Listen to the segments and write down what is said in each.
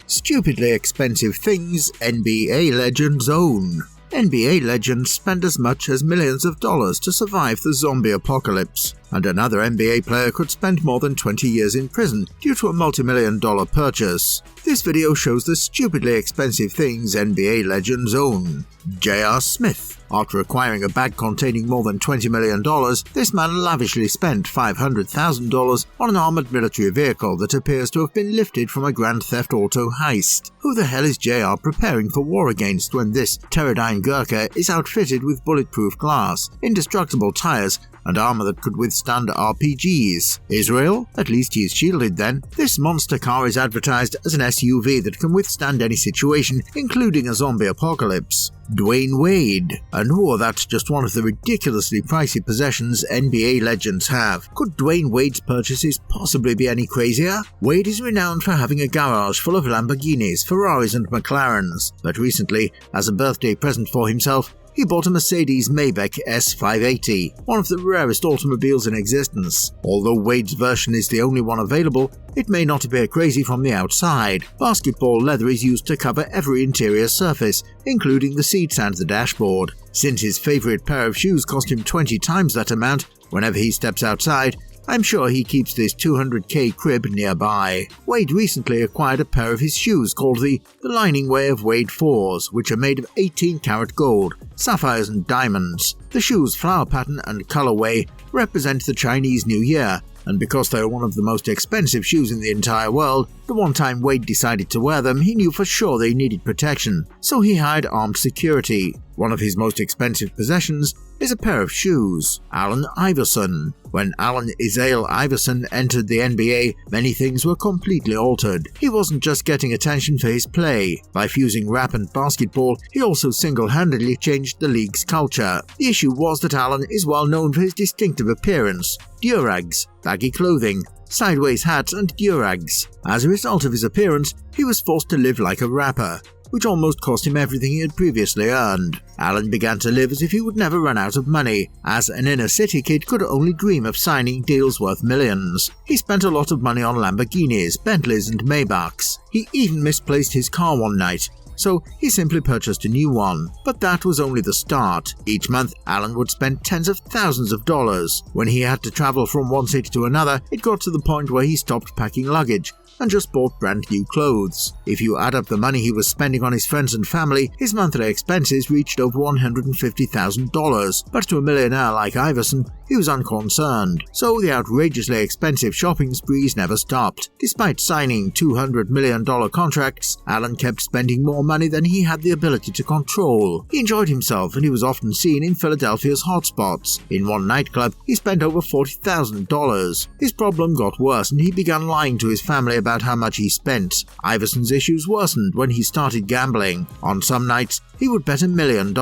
Stupidly expensive things NBA legends own. NBA legends spend as much as millions of dollars to survive the zombie apocalypse, and another NBA player could spend more than 20 years in prison due to a multi-million-dollar purchase. This video shows the stupidly expensive things NBA legends own. J.R. Smith. After acquiring a bag containing more than $20 million, this man lavishly spent $500,000 on an armored military vehicle that appears to have been lifted from a Grand Theft Auto heist. Who the hell is JR preparing for war against when this Pterodyne Gurkha is outfitted with bulletproof glass, indestructible tires, and armor that could withstand RPGs? Israel? At least he is shielded then. This monster car is advertised as an SUV that can withstand any situation, including a zombie apocalypse. Dwayne Wade. And that's just one of the ridiculously pricey possessions NBA legends have. Could Dwayne Wade's purchases possibly be any crazier? Wade is renowned for having a garage full of Lamborghinis, Ferraris and McLarens, but recently, as a birthday present for himself, he bought a Mercedes Maybach S580, one of the rarest automobiles in existence. Although Wade's version is the only one available, it may not appear crazy from the outside. Basketball leather is used to cover every interior surface, including the seats and the dashboard. Since his favorite pair of shoes cost him 20 times that amount whenever he steps outside, I'm sure he keeps this $200K crib nearby. Wade recently acquired a pair of his shoes called the Lining Way of Wade 4s, which are made of 18-karat gold, sapphires and diamonds. The shoes' flower pattern and colorway represent the Chinese New Year, and because they are one of the most expensive shoes in the entire world, the one time Wade decided to wear them, he knew for sure they needed protection, so he hired armed security. One of his most expensive possessions is a pair of shoes. Allen Iverson. When Allen Isaiah Iverson entered the NBA, many things were completely altered. He wasn't just getting attention for his play. By fusing rap and basketball, he also single-handedly changed the league's culture. The issue was that Allen is well known for his distinctive appearance: durags, baggy clothing, sideways hats and durags. As a result of his appearance, he was forced to live like a rapper, which almost cost him everything he had previously earned. Allen began to live as if he would never run out of money, as an inner-city kid could only dream of signing deals worth millions. He spent a lot of money on Lamborghinis, Bentleys and Maybachs. He even misplaced his car one night, so he simply purchased a new one. But that was only the start. Each month, Allen would spend tens of thousands of dollars. When he had to travel from one city to another, it got to the point where he stopped packing luggage and just bought brand new clothes. If you add up the money he was spending on his friends and family, his monthly expenses reached over $150,000, but to a millionaire like Iverson, he was unconcerned, so the outrageously expensive shopping sprees never stopped. Despite signing $200 million contracts, Allen kept spending more money than he had the ability to control. He enjoyed himself and he was often seen in Philadelphia's hotspots. In one nightclub, he spent over $40,000. His problem got worse and he began lying to his family about how much he spent. Iverson's issues worsened when he started gambling. On some nights, he would bet $1 million.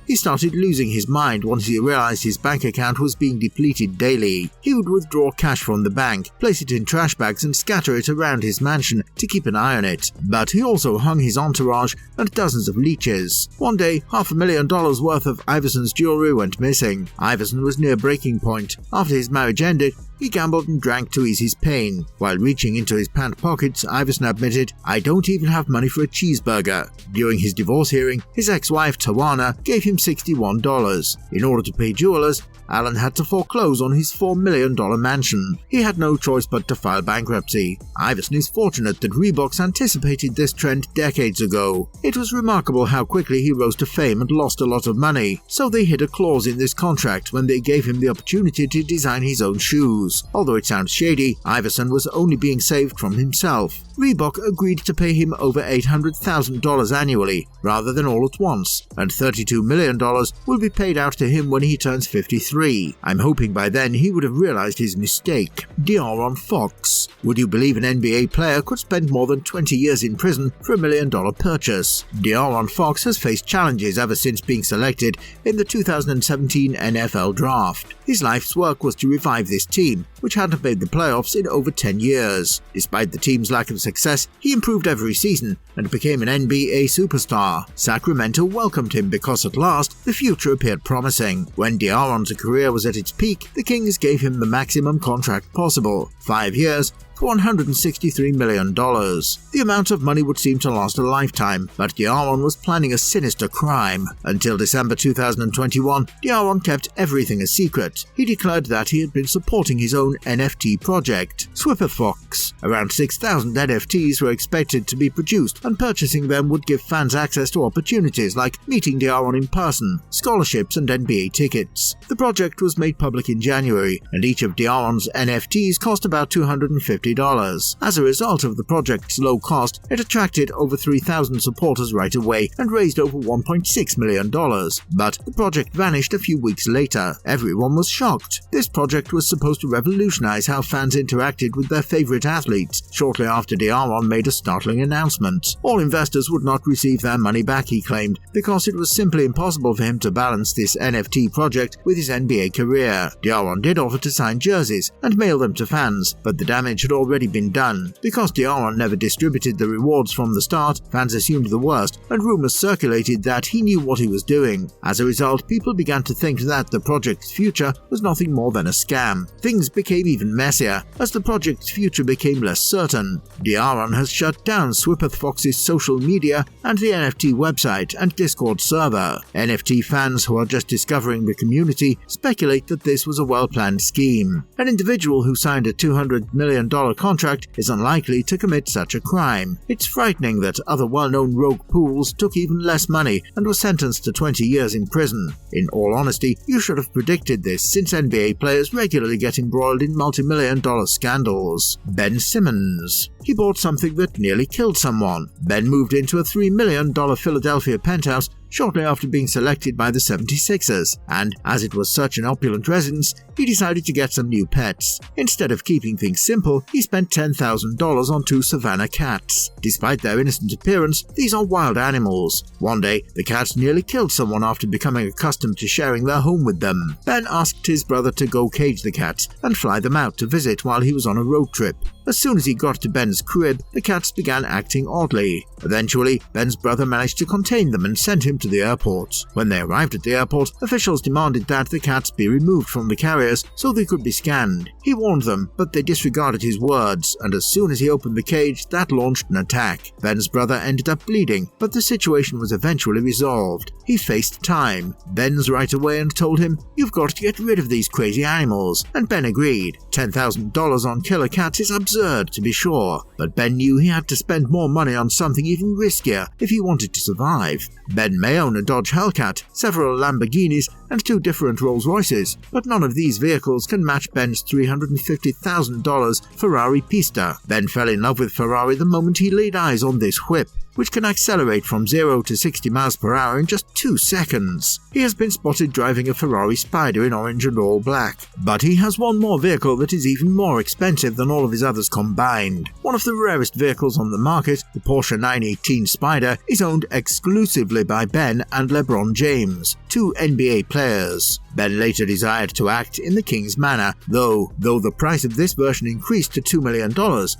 He started losing his mind once he realized his bank account was being depleted daily. He would withdraw cash from the bank, place it in trash bags and scatter it around his mansion to keep an eye on it. But he also hung his entourage and dozens of leeches. One day, $500,000 worth of Iverson's jewelry went missing. Iverson was near breaking point. After his marriage ended, he gambled and drank to ease his pain. While reaching into his pant pockets, Iverson admitted, "I don't even have money for a cheeseburger." During his divorce hearing, his ex-wife Tawana gave him $61. In order to pay jewelers, Allen had to foreclose on his $4 million mansion. He had no choice but to file bankruptcy. Iverson is fortunate that Reebok anticipated this trend decades ago. It was remarkable how quickly he rose to fame and lost a lot of money, so they hid a clause in this contract when they gave him the opportunity to design his own shoes. Although it sounds shady, Iverson was only being saved from himself. Reebok agreed to pay him over $800,000 annually, rather than all at once, and $32 million will be paid out to him when he turns 53. I'm hoping by then he would have realized his mistake. De'Aaron Fox. Would you believe an NBA player could spend more than 20 years in prison for $1 million purchase? De'Aaron Fox has faced challenges ever since being selected in the 2017 NFL Draft. His life's work was to revive this team, which hadn't made the playoffs in over 10 years. Despite the team's lack of success, he improved every season and became an NBA superstar. Sacramento welcomed him because at last the future appeared promising. When De'Aaron's career was at its peak, the Kings gave him the maximum contract possible, 5 years, for $163 million. The amount of money would seem to last a lifetime, but Diaron was planning a sinister crime. Until December 2021, Diaron kept everything a secret. He declared that he had been supporting his own NFT project, Swipperfox. Around 6,000 NFTs were expected to be produced, and purchasing them would give fans access to opportunities like meeting Diaron in person, scholarships, and NBA tickets. The project was made public in January, and each of Diaron's NFTs cost about $250. As a result of the project's low cost, it attracted over 3,000 supporters right away and raised over $1.6 million. But the project vanished a few weeks later. Everyone was shocked. This project was supposed to revolutionize how fans interacted with their favorite athletes. Shortly after Diaron made a startling announcement. All investors would not receive their money back, he claimed, because it was simply impossible for him to balance this NFT project with his NBA career. Diaron did offer to sign jerseys and mail them to fans, but the damage had already been done. Because Diaron never distributed the rewards from the start, fans assumed the worst, and rumors circulated that he knew what he was doing. As a result, people began to think that the project's future was nothing more than a scam. Things became even messier as the project's future became less certain. Diaron has shut down Swipperfox's social media and the NFT website and Discord server. NFT fans who are just discovering the community speculate that this was a well-planned scheme. An individual who signed a $200 million contract is unlikely to commit such a crime. It's frightening that other well-known rogue pools took even less money and were sentenced to 20 years in prison. In all honesty, you should have predicted this, since NBA players regularly get embroiled in multi-million-dollar scandals. Ben Simmons. He bought something that nearly killed someone. Ben moved into a $3 million Philadelphia penthouse shortly after being selected by the 76ers, and as it was such an opulent residence, he decided to get some new pets. Instead of keeping things simple, he spent $10,000 on 2 Savannah cats. Despite their innocent appearance, these are wild animals. One day, the cats nearly killed someone after becoming accustomed to sharing their home with them. Ben asked his brother to go cage the cats and fly them out to visit while he was on a road trip. As soon as he got to Ben's crib, the cats began acting oddly. Eventually, Ben's brother managed to contain them and sent him to the airport. When they arrived at the airport, officials demanded that the cats be removed from the carriers so they could be scanned. He warned them, but they disregarded his words, and as soon as he opened the cage, that launched an attack. Ben's brother ended up bleeding, but the situation was eventually resolved. He faced time. Ben's right away and told him, "You've got to get rid of these crazy animals," and Ben agreed. $10,000 on killer cats is absurd, to be sure, but Ben knew he had to spend more money on something even riskier if he wanted to survive. Ben may own a Dodge Hellcat, several Lamborghinis, and 2 different Rolls-Royces, but none of these vehicles can match Ben's $350,000 Ferrari Pista. Ben fell in love with Ferrari the moment he laid eyes on this whip, which can accelerate from 0 to 60 miles per hour in just 2 seconds. He has been spotted driving a Ferrari Spider in orange and all black. But he has one more vehicle that is even more expensive than all of his others combined. One of the rarest vehicles on the market, the Porsche 918 Spider, is owned exclusively by Ben and LeBron James, 2 NBA players. Ben later desired to act in the King's manner, though the price of this version increased to $2 million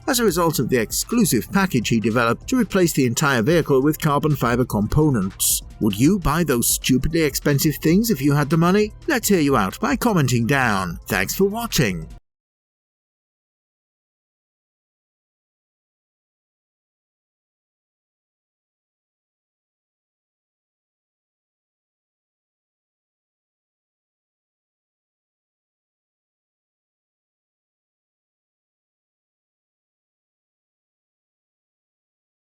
as a result of the exclusive package he developed to replace the entire vehicle with carbon fiber components. Would you buy those stupidly expensive things if you had the money? Let's hear you out by commenting down. Thanks for watching.